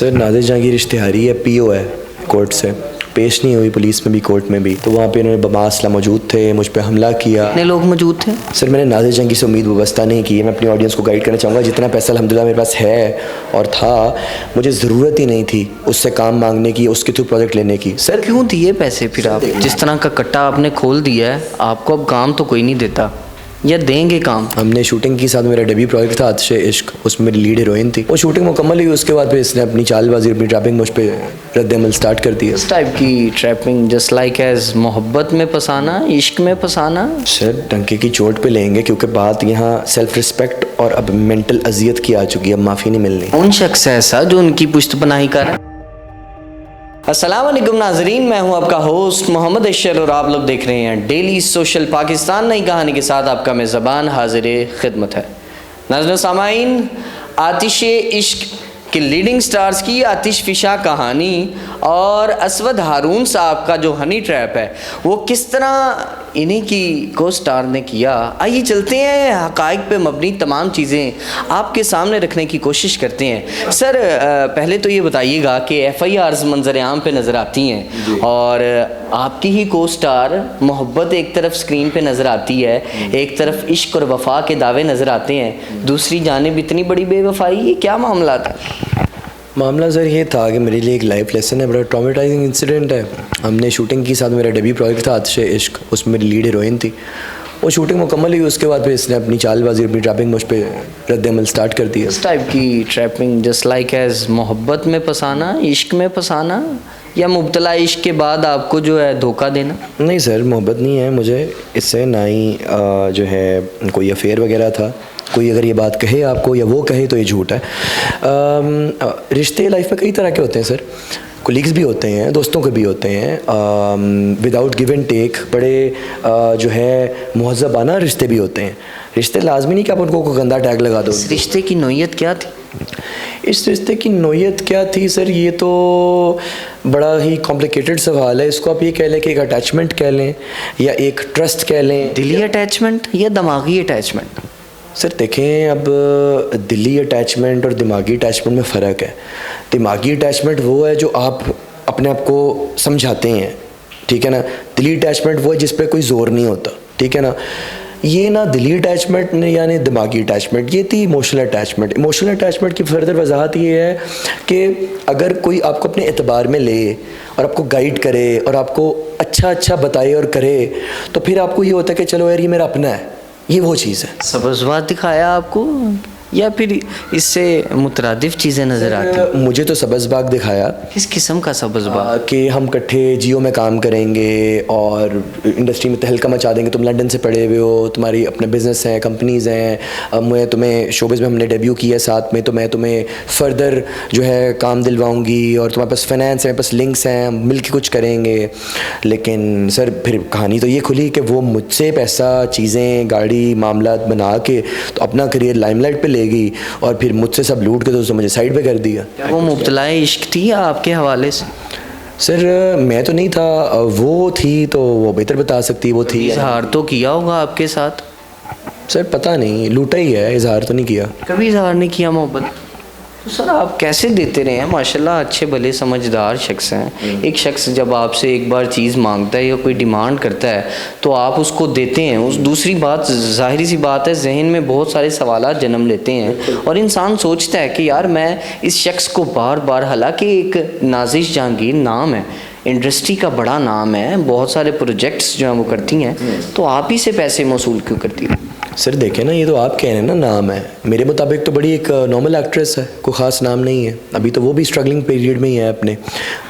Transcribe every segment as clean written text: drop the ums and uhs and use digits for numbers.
سر نازش جہاں کی اشتہاری ہے پی او ہے کورٹ سے پیش نہیں ہوئی پولیس میں بھی کورٹ میں بھی، تو وہاں پہ انہوں نے بماسلہ موجود تھے، مجھ پہ حملہ کیا۔ کتنے لوگ موجود تھے؟ سر میں نے نازش جہاں سے امید وابستہ نہیں کی ہے، میں اپنی آڈینس کو گائیڈ کرنا چاہوں گا، جتنا پیسہ الحمدللہ میرے پاس ہے اور تھا، مجھے ضرورت ہی نہیں تھی اس سے کام مانگنے کی، اس کے تھرو پروجیکٹ لینے کی۔ سر کیوں دیے پیسے پھر آپ؟ جس طرح کا کٹا آپ نے کھول دیا ہے، آپ کو اب کام تو کوئی نہیں دیتا یا دیں گے کام؟ ہم نے شوٹنگ کی، ساتھ میرا ڈیبیو پروجیکٹ تھا آتش عشق، اس میں میری لیڈ ہیروئن تھی۔ وہ شوٹنگ مکمل ہوئی، اس کے بعد پھر اس نے اپنی چال بازی اپنی ٹریپنگ مجھ پہ رد عمل سٹارٹ کر دیا۔ اس ٹائپ کی ٹریپنگ جسٹ لائک ایز محبت میں پھنسانا، عشق میں پھنسانا؟ سر ڈنکے کی چوٹ پہ لیں گے، کیونکہ بات یہاں سیلف رسپیکٹ اور اب مینٹل اذیت کی آ چکی ہے، اب معافی نہیں ملنی۔ کون شخص ہے ایسا جو ان کی پشت پناہی کر رہا ہے؟ السلام علیکم ناظرین، میں ہوں آپ کا ہوسٹ محمد اشر اور آپ لوگ دیکھ رہے ہیں ڈیلی سوشل پاکستان۔ نئی کہانی کے ساتھ آپ کا میزبان حاضر خدمت ہے۔ ناظرین سامعین، آتش عشق کے لیڈنگ سٹارز کی آتش فشاں کہانی اور اسود ہارون صاحب کا جو ہنی ٹریپ ہے وہ کس طرح انہیں کی کو سٹار نے کیا، آئیے چلتے ہیں، حقائق پہ مبنی تمام چیزیں آپ کے سامنے رکھنے کی کوشش کرتے ہیں۔ سر پہلے تو یہ بتائیے گا کہ ایف آئی آرز منظر عام پہ نظر آتی ہیں اور آپ کی ہی کو سٹار محبت ایک طرف سکرین پہ نظر آتی ہے، ایک طرف عشق اور وفا کے دعوے نظر آتے ہیں، دوسری جانب اتنی بڑی بے وفائی، یہ کیا معاملہ تھا؟ معاملہ سر یہ تھا کہ میرے لیے ایک لائف لیسن ہے، بڑا ٹرامیٹائزنگ انسیڈنٹ ہے۔ ہم نے شوٹنگ کی، ساتھ میرا ڈیبیو پروجیکٹ تھا آتش عشق، اس میں میری لیڈ ہیروئن تھی۔ وہ شوٹنگ مکمل ہوئی، اس کے بعد پھر اس نے اپنی چال بازی اپنی ٹریپنگ مجھ پہ رد عمل سٹارٹ کر دیا۔ اس ٹائپ کی ٹریپنگ جسٹ لائک ایز محبت میں پھنسانا، عشق میں پھنسانا، یا مبتلا عشق کے بعد آپ کو جو ہے دھوکہ دینا؟ نہیں سر، محبت نہیں ہے مجھے اس سے، نہ ہی جو ہے کوئی افیئر وغیرہ تھا۔ کوئی اگر یہ بات کہے آپ کو یا وہ کہے تو یہ جھوٹ ہے۔ رشتے لائف میں کئی طرح کے ہوتے ہیں سر، کولیگز بھی ہوتے ہیں، دوستوں کے بھی ہوتے ہیں، وداؤٹ گیو اینڈ ٹیک، بڑے جو ہے مہذبانہ رشتے بھی ہوتے ہیں۔ رشتے لازمی نہیں کہ آپ ان کو کوئی گندا ٹیگ لگا دو۔ اس رشتے کی نوعیت کیا تھی؟ اس رشتے کی نوعیت کیا تھی سر، یہ تو بڑا ہی کمپلیکیٹڈ سوال ہے۔ اس کو آپ یہ کہہ لیں کہ ایک اٹیچمنٹ کہہ لیں یا ایک ٹرسٹ کہہ لیں۔ دلی اٹیچمنٹ یا دماغی اٹیچمنٹ؟ سر دیکھیں، اب دلی اٹیچمنٹ اور دماغی اٹیچمنٹ میں فرق ہے۔ دماغی اٹیچمنٹ وہ ہے جو آپ اپنے آپ کو سمجھاتے ہیں، ٹھیک ہے نا۔ دلی اٹیچمنٹ وہ ہے جس پہ کوئی زور نہیں ہوتا، ٹھیک ہے نا۔ یہ نہ دلی اٹیچمنٹ یعنی دماغی اٹیچمنٹ، یہ تھی ایموشنل اٹیچمنٹ۔ ایموشنل اٹیچمنٹ کی فردر وضاحت یہ ہے کہ اگر کوئی آپ کو اپنے اعتبار میں لے اور آپ کو گائیڈ کرے اور آپ کو اچھا بتائے اور کرے، تو پھر آپ کو یہ ہوتا ہے کہ چلو یار یہ میرا اپنا ہے، یہ وہ چیز ہے۔ سبزوات دکھایا آپ کو یا پھر اس سے مترادف چیزیں نظر آتی ہیں؟ مجھے تو سبز باغ دکھایا۔ کس قسم کا سبز باغ؟ کہ ہم کٹھے جیو میں کام کریں گے اور انڈسٹری میں تہلکہ مچا دیں گے، تم لنڈن سے پڑھے ہوئے ہو، تمہاری اپنے بزنس ہیں، کمپنیز ہیں، میں تمہیں شوبز میں ہم نے ڈیبیو کیا ہے ساتھ میں، تو میں تمہیں فردر جو ہے کام دلواؤں گی اور تمہارے پاس فائنینس ہے، پاس لنکس ہیں، ہم مل کے کچھ کریں گے۔ لیکن سر پھر کہانی تو یہ کھلی کہ وہ مجھ سے پیسہ، چیزیں، گاڑی، معاملات بنا کے تو اپنا کریئر لائم لائٹ پہ لے گئی اور پھر مجھ سے سب لوٹ کے تو اسے مجھے سائڈ پہ کر دیا۔ وہ مبتلا عشق تھی یا آپ کے حوالے سے؟ سر میں تو نہیں تھا، وہ تھی تو وہ بہتر بتا سکتی، وہ تھی۔ اظہار تو کیا ہوگا آپ کے ساتھ؟ سر پتہ نہیں، لوٹا ہی ہے، اظہار تو نہیں کیا۔ کبھی اظہار نہیں کیا محبت؟ تو سر آپ کیسے دیتے رہے ہیں؟ ماشاءاللہ اچھے بھلے سمجھدار شخص ہیں۔ ایک شخص جب آپ سے ایک بار چیز مانگتا ہے یا کوئی ڈیمانڈ کرتا ہے تو آپ اس کو دیتے ہیں۔ اس دوسری بات، ظاہری سی بات ہے، ذہن میں بہت سارے سوالات جنم لیتے ہیں اور انسان سوچتا ہے کہ یار میں اس شخص کو بار بار، حالانکہ ایک نازش جہانگیر نام ہے، انڈسٹری کا بڑا نام ہے، بہت سارے پروجیکٹس جو ہیں وہ کرتی ہیں، تو آپ ہی سے پیسے موصول کیوں کرتی ہیں؟ سر دیکھیں نا، یہ تو آپ کہہ رہے ہیں نا نام ہے، میرے مطابق تو بڑی ایک نارمل ایکٹریس ہے، کوئی خاص نام نہیں ہے، ابھی تو وہ بھی اسٹرگلنگ پیریڈ میں ہی ہے اپنے،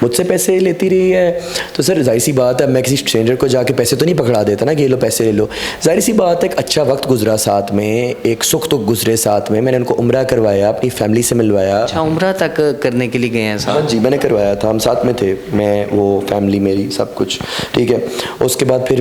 مجھ سے پیسے لیتی رہی ہے۔ تو سر ظاہر سی بات ہے، میں کسی اسٹرینجر کو جا کے پیسے تو نہیں پکڑا دیتا نا کہ یہ لو پیسے لے لو۔ ظاہر سی بات ہے، ایک اچھا وقت گزرا ساتھ میں، ایک سکھ تو گزرے ساتھ میں ان کو عمرہ کروایا، اپنی فیملی سے ملوایا۔ اچھا، عمرہ تک کرنے کے لیے گئے ہیں صاحب؟ جی میں نے کروایا تھا، ہم ساتھ میں تھے، میں، وہ، فیملی میری، سب کچھ ٹھیک ہے۔ اس کے بعد پھر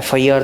FIR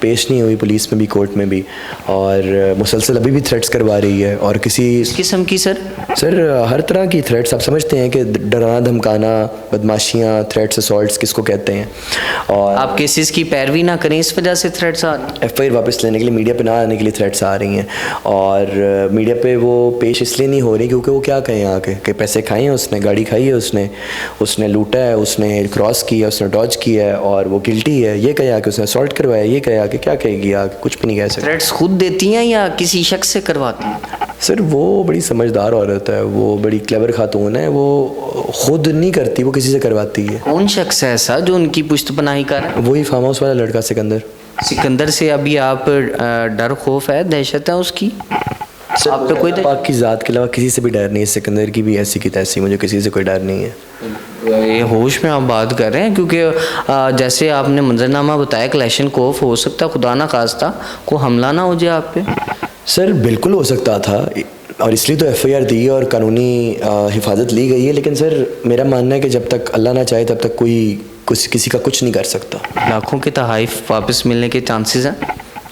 پیش نہیں ہوئی پولیس میں بھی کورٹ میں بھی, اور مسلسل ابھی بھی تھریٹس کروا رہی ہے. اور کسی قسم کی سر ہر طرح کی تھریٹس, آپ سمجھتے ہیں کہ ڈرانا دھمکانا, بدماشیاں, تھریٹس, اسالٹس کس کو کہتے ہیں. اور آپ کیسز کی پیروی نہ کریں اس وجہ سے تھریٹس آ رہی ہیں, ایف آئی آر واپس لینے کے لیے میڈیا پہ نہ آنے کے لیے تھریٹس آ رہی ہیں. اور میڈیا پہ وہ پیش اس لیے نہیں ہو رہی کیونکہ وہ کیا کہیں آ کے کہ پیسے کھائے ہیں اس نے, گاڑی کھائی ہے اس نے لوٹا ہے, اس نے کراس کیا, اس نے ڈاج کیا ہے اور وہ گلٹی ہے, یہ کہے آ کہ اس نے اسالٹ کروایا, یہ کہے آ کہ کیا کہے گی آ کے, کچھ بھی نہیں کہہ سکتے. تھریٹس خود دیتی ہیں یا کسی شخص سے کرواتی ہیں؟ سر وہ بڑی سمجھدار عورت ہے, وہ بڑی کلیور خاتون ہے, وہ خود نہیں کرتی, وہ کسی سے کرواتی ہے. کون شخص ہے ایسا جو ان کی پشت پناہی کر رہا ہے؟ وہی فارم ہاؤس والا لڑکا سکندر سے ابھی آپ ڈر خوف ہے, دہشت ہے اس کی آپ پہ کوئی؟ پاک کی ذات کے علاوہ کسی سے بھی ڈر نہیں ہے, سکندر کی بھی ایسی کی تیسی, مجھے کسی سے کوئی ڈر نہیں ہے. یہ ہوش میں آپ بات کر رہے ہیں کیونکہ جیسے آپ نے منظرنامہ بتایا کلیشن کوف ہو سکتا ہے, خدا نہ خواستہ کو حملہ نہ ہو جائے آپ پہ. سر بالکل ہو سکتا تھا, اور اس لیے تو ایف آئی آر دی اور قانونی حفاظت لی گئی ہے. لیکن سر میرا ماننا ہے کہ جب تک اللہ نہ چاہے تب تک کوئی کسی کا کچھ نہیں کر سکتا. لاکھوں کے تحائف واپس ملنے کے چانسز ہیں؟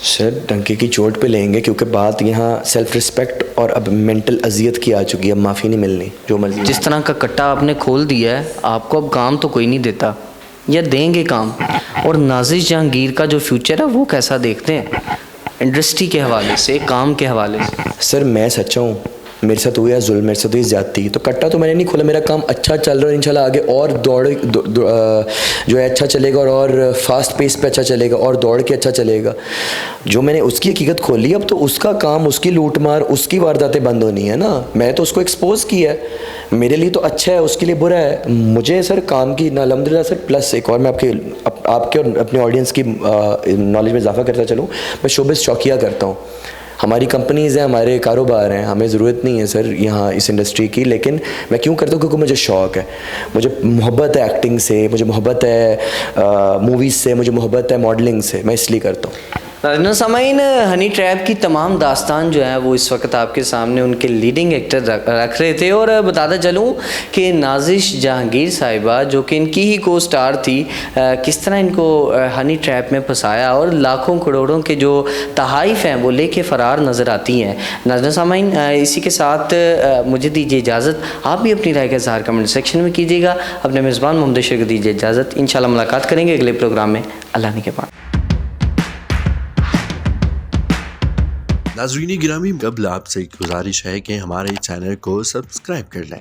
سر ڈنکے کی چوٹ پہ لیں گے, کیونکہ بات یہاں سیلف رسپیکٹ اور اب مینٹل اذیت کی آ چکی ہے. اب معافی نہیں ملنی, جو مرضی. جس طرح کا کٹا آپ نے کھول دیا ہے, آپ کو اب کام تو کوئی نہیں دیتا یا دیں گے کام. اور نازش جہانگیر کا جو فیوچر ہے وہ کیسا دیکھتے ہیں انڈسٹری کے حوالے سے, کام کے حوالے سے؟ سر میں سچا ہوں, میرے ساتھ ہوئی ہے ظلم, میرے ساتھ ہوئی زیادتی, تو کٹا تو میں نے نہیں کھولا, میرا کام اچھا چل رہا ہے انشاءاللہ. آگے اور دوڑ جو ہے اچھا چلے گا, اور فاسٹ پیس پہ اچھا چلے گا, اور دوڑ کے اچھا چلے گا. جو میں نے اس کی حقیقت کھولی, اب تو اس کا کام, اس کی لوٹ مار, اس کی وارداتیں بند ہونی ہے نا. میں تو اس کو ایکسپوز کیا ہے, میرے لیے تو اچھا ہے, اس کے لیے برا ہے. مجھے سر کام کی الحمدللہ سر پلس ایک اور میں آپ کے اور اپنے آڈینس کی نالج میں اضافہ کرتا چلوں, میں شوبز شوقیہ کرتا ہوں. ہماری کمپنیز ہیں, ہمارے کاروبار ہیں, ہمیں ضرورت نہیں ہے سر یہاں اس انڈسٹری کی. لیکن میں کیوں کرتا ہوں, کیونکہ مجھے شوق ہے, مجھے محبت ہے ایکٹنگ سے, مجھے محبت ہے موویز سے, مجھے محبت ہے ماڈلنگ سے, میں اس لیے کرتا ہوں. ناظرین سامعین, ہنی ٹریپ کی تمام داستان جو ہے وہ اس وقت آپ کے سامنے ان کے لیڈنگ ایکٹر رکھ رہے تھے. اور بتاتا چلوں کہ نازش جہانگیر صاحبہ جو کہ ان کی ہی کو سٹار تھی, کس طرح ان کو ہنی ٹریپ میں پھنسایا اور لاکھوں کروڑوں کے جو تحائف ہیں وہ لے کے فرار نظر آتی ہیں. ناظرین سامعین, اسی کے ساتھ مجھے دیجیے اجازت, آپ بھی اپنی رائے کا اظہار کمنٹ سیکشن میں کیجیے گا. اپنے میزبان محمد اشر کو دیجیے اجازت, انشاءاللہ ملاقات کریں گے اگلے پروگرام میں. اللہ نے کے پاس. ناظرین گرامی, قبل آپ سے گزارش ہے کہ ہمارے چینل کو سبسکرائب کر لیں.